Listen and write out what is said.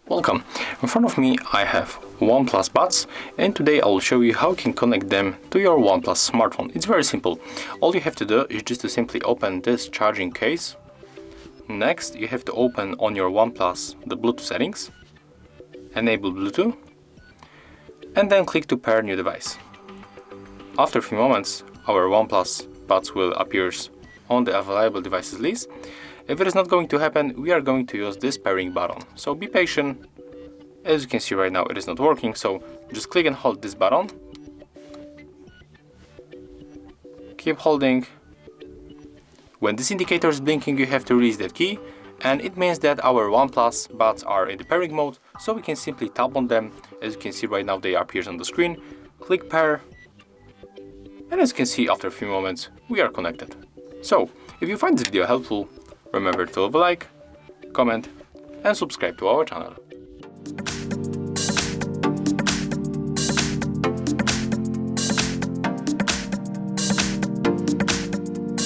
Welcome. In front of me I have OnePlus Buds, and today I will show you how you can connect them to your OnePlus smartphone. It's very simple. All you have to do is just to simply open this charging case. Next, you have to open on your OnePlus the Bluetooth settings, enable Bluetooth, and then click to pair new device. After a few moments, our OnePlus Buds will appear on the available devices list. If it is not going to happen, we are going to use this pairing button. So be patient. As you can see right now, it is not working, so just click and hold this button. Keep holding. When this indicator is blinking, you have to release that key, and it means that our OnePlus Buds are in the pairing mode, so we can simply tap on them. As you can see right now, they appear on the screen. Click pair, and as you can see, after a few moments, we are connected. So, if you find this video helpful, remember to leave a like, comment, and subscribe to our channel.